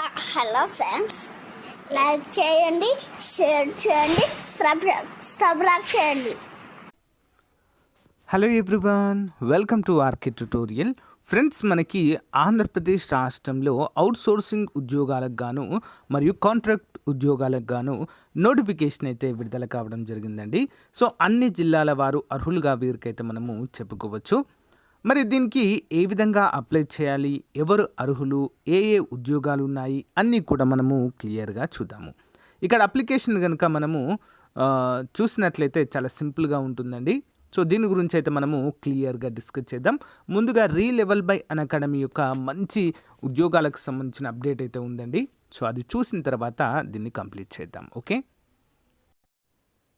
Hello friends, like చేయండి, share చేయండి, subscribe చేయండి. Hello everyone, welcome to RK tutorial. Friends, మనకి ఆంధ్రప్రదేశ్ రాష్ట్రంలో అవుట్సోర్సింగ్ ఉద్యోగాలకు గాను మరియు కాంట్రాక్ట్ ఉద్యోగాలకు గాను నోటిఫికేషన్ అయితే విడుదల కావడం జరిగిందండి. సో అన్ని జిల్లాల వారు అర్హులుగా వీరికైతే మనము చెప్పుకోవచ్చు. మరి దీనికి ఏ విధంగా అప్లై చేయాలి, ఎవరు అర్హులు, ఏ ఉద్యోగాలు ఉన్నాయి అన్నీ కూడా మనము క్లియర్గా చూద్దాము. ఇక్కడ అప్లికేషన్ కనుక మనము చూసినట్లయితే చాలా సింపుల్గా ఉంటుందండి. సో దీని గురించి అయితే మనము క్లియర్గా డిస్కస్ చేద్దాం. ముందుగా రీలెవెల్ బై అకాడమీ యొక్క మంచి ఉద్యోగాలకు సంబంధించిన అప్డేట్ అయితే ఉందండి. సో అది చూసిన తర్వాత దీన్ని కంప్లీట్ చేద్దాం. ఓకే.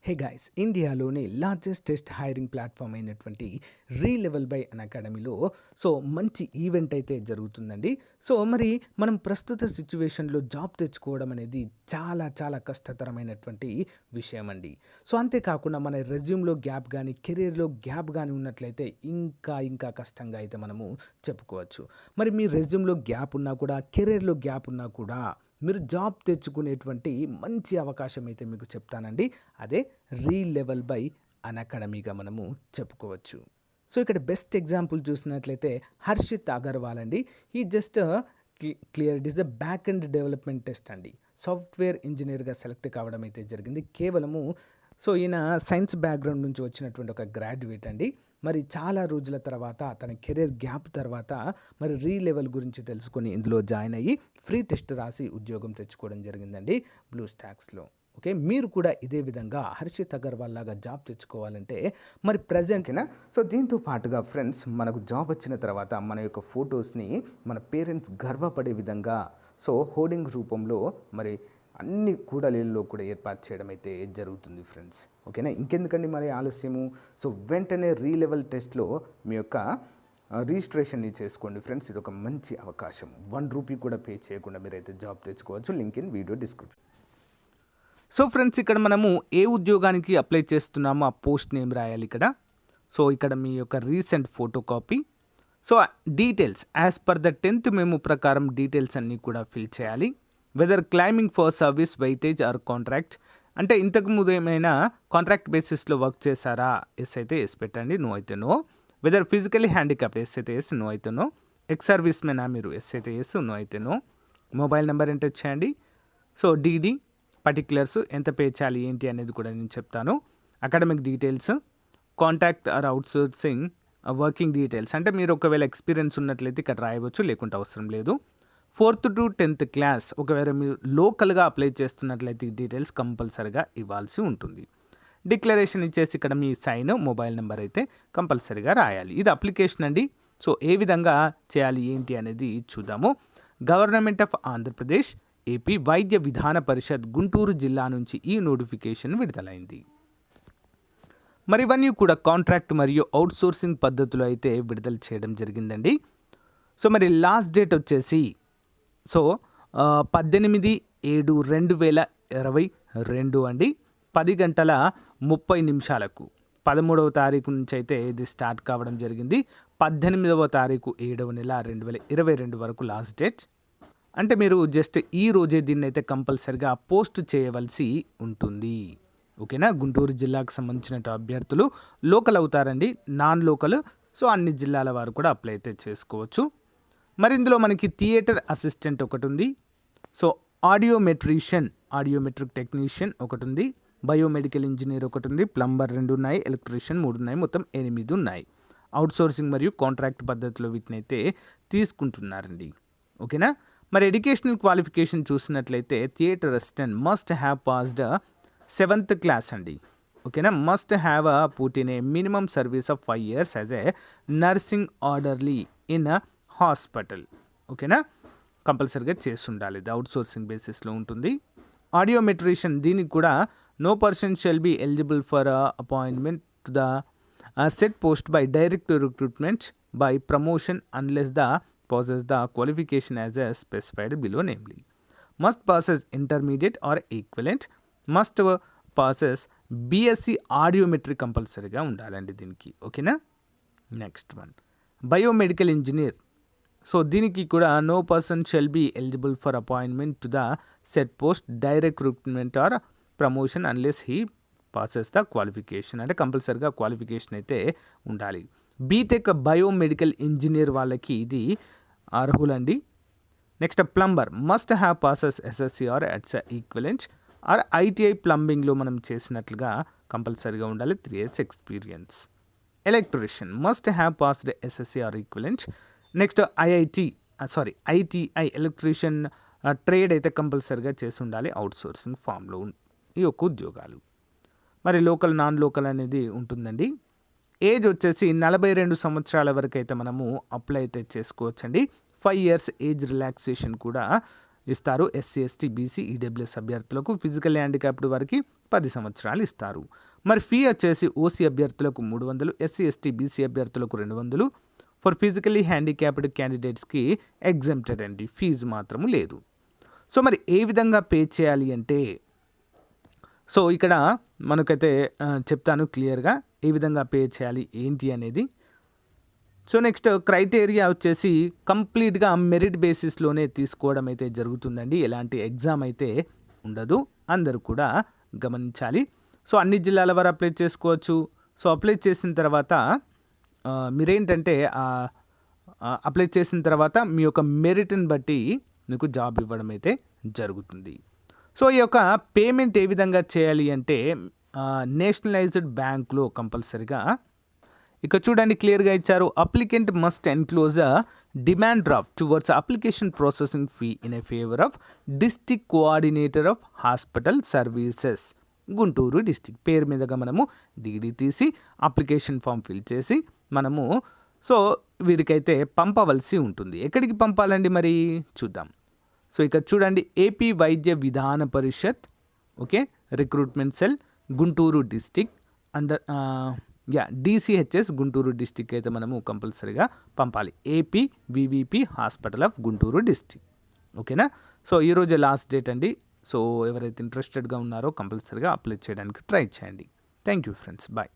హే గైస్, ఇండియాలోని లార్జెస్ట్ టెస్ట్ హైరింగ్ ప్లాట్ఫామ్ అయినటువంటి రీలెవెల్ బై అకాడమీలో సో మంచి ఈవెంట్ అయితే జరుగుతుందండి. సో మరి మనం ప్రస్తుత సిచ్యువేషన్లో జాబ్ తెచ్చుకోవడం అనేది చాలా చాలా కష్టతరమైనటువంటి విషయం అండి. సో అంతేకాకుండా మన రెజ్యూమ్లో గ్యాప్ కానీ కెరీర్లో గ్యాప్ కానీ ఉన్నట్లయితే ఇంకా కష్టంగా అయితే మనము చెప్పుకోవచ్చు. మరి మీ రెజ్యూమ్లో గ్యాప్ ఉన్నా కూడా, కెరీర్లో గ్యాప్ ఉన్నా కూడా మీరు జాబ్ తెచ్చుకునేటువంటి మంచి అవకాశం అయితే మీకు చెప్తానండి. అదే రీలెవెల్ బై అకాడమీగా మనము చెప్పుకోవచ్చు. సో ఇక్కడ బెస్ట్ ఎగ్జాంపుల్ చూసినట్లయితే హర్షిత్ అగర్వాల్ అండి. ఈ just clear it is the back and development test అండి. సాఫ్ట్వేర్ ఇంజనీర్గా సెలెక్ట్ కావడం అయితే జరిగింది. కేవలము సో ఈయన సైన్స్ బ్యాక్గ్రౌండ్ నుంచి వచ్చినటువంటి ఒక గ్రాడ్యుయేట్ అండి. మరి చాలా రోజుల తర్వాత తన కెరీర్ గ్యాప్ తర్వాత మరి రీలెవెల్ గురించి తెలుసుకొని ఇందులో జాయిన్ అయ్యి ఫ్రీ టెస్ట్ రాసి ఉద్యోగం తెచ్చుకోవడం జరిగిందండి బ్లూ స్టాక్స్లో. ఓకే, మీరు కూడా ఇదే విధంగా హర్షిత్ అగర్వాల్ లాగా జాబ్ తెచ్చుకోవాలంటే మరి ప్రజెంట్నా సో దీంతో పాటుగా ఫ్రెండ్స్, మనకు జాబ్ వచ్చిన తర్వాత మన యొక్క ఫొటోస్ని మన పేరెంట్స్ గర్వపడే విధంగా సో హోర్డింగ్ రూపంలో మరి అన్ని కూడలిలో కూడా ఏర్పాటు చేయడం అయితే జరుగుతుంది ఫ్రెండ్స్. ఓకేనా, ఇంకెందుకండి మరి ఆలస్యము. సో వెంటనే రీలెవెల్ టెస్ట్లో మీ యొక్క రిజిస్ట్రేషన్ని చేసుకోండి ఫ్రెండ్స్. ఇది ఒక మంచి అవకాశం. ₹1 కూడా పే చేయకుండా మీరైతే జాబ్ తెచ్చుకోవచ్చు. Link in video description. So friends, ఇక్కడ మనము ఏ ఉద్యోగానికి అప్లై చేస్తున్నామో ఆ పోస్ట్ నేమ్ రాయాలి ఇక్కడ. సో ఇక్కడ మీ యొక్క recent photo copy, so details as per the 10th memo ప్రకారం డీటెయిల్స్ అన్నీ కూడా ఫిల్ చేయాలి. Whether claiming for service, weightage or contract, అంటే ఇంతకు ముందు ఏమైనా కాంట్రాక్ట్ బేసిస్లో వర్క్ చేశారా, ఎస్ అయితే ఎస్ పెట్టండి, నో అయితే no. Whether physically handicapped, yes అయితే ఎస్, నో అయితే నో. ఎక్స్ సర్వీస్ మెనా మీరు, ఎస్ అయితే ఎస్, నో అయితే నో. మొబైల్ నెంబర్ ఎంటర్ చేయండి. సో డీడీ పర్టిక్యులర్స్ ఎంత పే చేయాలి ఏంటి అనేది కూడా నేను చెప్తాను. Academic details, contact or outsourcing working details, అంటే మీరు ఒకవేళ ఎక్స్పీరియన్స్ ఉన్నట్లయితే ఇక్కడ రాయవచ్చు, లేకుంటే అవసరం లేదు. 4th to 10th క్లాస్, ఒకవేళ మీరు లోకల్గా అప్లై చేస్తున్నట్లయితే ఈ డీటెయిల్స్ కంపల్సరీగా ఇవ్వాల్సి ఉంటుంది. డిక్లరేషన్ ఇచ్చేసి ఇక్కడ మీ సైన్, మొబైల్ నెంబర్ అయితే కంపల్సరీగా రాయాలి. ఇది అప్లికేషన్ అండి. సో ఏ విధంగా చేయాలి ఏంటి అనేది చూద్దాము. Government of Andhra Pradesh AP Vaidya Vidhana పరిషత్ గుంటూరు జిల్లా నుంచి ఈ నోటిఫికేషన్ విడుదలైంది. మరి ఇవన్నీ కూడా కాంట్రాక్ట్ మరియు అవుట్సోర్సింగ్ పద్ధతిలో అయితే విడుదల చేయడం జరిగిందండి. సో మరి లాస్ట్ డేట్ వచ్చేసి సో 18/7/2022 అండి, 10:30 13వ తారీఖు నుంచి అయితే ఇది స్టార్ట్ కావడం జరిగింది. 18వ తారీఖు 7వ నెల 2022 వరకు లాస్ట్ డేట్. అంటే మీరు జస్ట్ ఈ రోజే దీన్ని అయితే కంపల్సరిగా పోస్ట్ చేయవలసి ఉంటుంది. ఓకేనా, గుంటూరు జిల్లాకు సంబంధించిన అభ్యర్థులు లోకల్ అవుతారండి. నాన్ లోకల్ సో అన్ని జిల్లాల వారు కూడా అప్లై అయితే చేసుకోవచ్చు. మరి ఇందులో మనకి థియేటర్ అసిస్టెంట్ ఒకటి ఉంది. సో ఆడియోమెట్రిక్ టెక్నీషియన్ ఒకటి ఉంది, బయోమెడికల్ ఇంజనీర్ ఒకటి ఉంది, ప్లంబర్ 2 ఉన్నాయి, ఎలక్ట్రీషియన్ 3 ఉన్నాయి, మొత్తం 8 ఉన్నాయి. అవుట్సోర్సింగ్ మరియు కాంట్రాక్ట్ పద్ధతిలో వీటిని అయితే తీసుకుంటున్నారండి. ఓకేనా, మరి ఎడ్యుకేషనల్ క్వాలిఫికేషన్ చూసినట్లయితే theatre assistant must have passed 7th class అండి. ఓకేనా, must have put in a minimum service of 5 years as a nursing orderly in hospital. ఓకేనా, కంపల్సరీగా చేసి ఉండాలి. ఇది అవుట్సోర్సింగ్ బేసిస్లో ఉంటుంది. ఆడియోమెట్రిషియన్, దీనికి కూడా no person shall be eligible for appointment to the said post by direct recruitment by promotion unless the possess the qualification as a specified below, namely must possess intermediate or equivalent, must possess BSc audiometry కంపల్సరీగా ఉండాలండి దీనికి. ఓకేనా, next one biomedical engineer so దీనికి కూడా no person shall be eligible for appointment to the said post direct recruitment or promotion unless he possesses the qualification. అంటే కంపల్సరీగా qualification అయితే ఉండాలి. బీటెక్ బయోమెడికల్ ఇంజనీర్ వాళ్ళకి ఇది అర్హులండి. Next plumber must have possess SSC or its equivalent or ITI ప్లంబింగ్లో మనం చేసినట్లుగా కంపల్సరీగా ఉండాలి, 3 years experience. Electrician must have passed SSC or equivalent. Next ITI electrician trade అయితే కంపల్సరీగా చేసి ఉండాలి అవుట్సోర్సింగ్ ఫామ్లో. ఈ యొక్క ఉద్యోగాలు మరి లోకల్ నాన్ లోకల్ అనేది ఉంటుందండి. ఏజ్ వచ్చేసి 42 సంవత్సరాల వరకు అయితే మనము అప్లై అయితే చేసుకోవచ్చండి. 5 years ఏజ్ రిలాక్సేషన్ కూడా ఇస్తారు ఎస్సీ ఎస్టీ బీసీ ఈడబ్ల్యూఎస్ అభ్యర్థులకు. ఫిజికల్ హ్యాండిక్యాప్డ్ వారికి 10 సంవత్సరాలు ఇస్తారు. మరి ఫీ వచ్చేసి ఓసీ అభ్యర్థులకు 300, ఎస్సీ ఎస్టీ బీసీ అభ్యర్థులకు 200. ఫర్ ఫిజికలీ హ్యాండిక్యాప్డ్ క్యాండిడేట్స్కి ఎగ్జెంప్టెడ్ అండి, ఫీజు మాత్రము లేదు. సో మరి ఏ విధంగా పే చేయాలి అంటే, సో ఇక్కడ మనకైతే చెప్తాను క్లియర్గా ఏ విధంగా పే చేయాలి ఏంటి అనేది. సో నెక్స్ట్ క్రైటీరియా వచ్చేసి కంప్లీట్గా మెరిట్ బేసిస్లోనే తీసుకోవడం అయితే జరుగుతుందండి. ఎలాంటి ఎగ్జామ్ అయితే ఉండదు, అందరూ కూడా గమనించాలి. సో అన్ని జిల్లాల వారు అప్లై చేసుకోవచ్చు. సో అప్లై చేసిన తర్వాత మీరేంటంటే అప్లై చేసిన తర్వాత మీ యొక్క మెరిట్ని బట్టి మీకు జాబ్ ఇవ్వడం అయితే జరుగుతుంది. సో ఈ యొక్క పేమెంట్ ఏ విధంగా చేయాలి అంటే నేషనలైజ్డ్ బ్యాంక్లో కంపల్సరిగా ఇక్కడ చూడండి క్లియర్గా ఇచ్చారు. Applicant must enclose a demand draft towards application processing fee in a favour of district coordinator of hospital services Guntur district. పేరు మీదుగా మనము డీడీ తీసి అప్లికేషన్ ఫామ్ ఫిల్ చేసి మనము సో వీరికైతే పంపవలసి ఉంటుంది. ఎక్కడికి పంపాలండి మరి చూద్దాం. సో ఇక్కడ చూడండి AP Vaidya Vidhana Parishad, okay, recruitment cell Guntur district under DCHS Guntur district అయితే మనము కంపల్సరీగా పంపాలి. AP VVP hospital of Guntur district, ఓకేనా. సో ఈరోజు లాస్ట్ డేట్ అండి. సో ఎవరైతే ఇంట్రెస్టెడ్గా ఉన్నారో కంపల్సరీగా అప్లై చేయడానికి ట్రై చేయండి. Thank you friends, bye.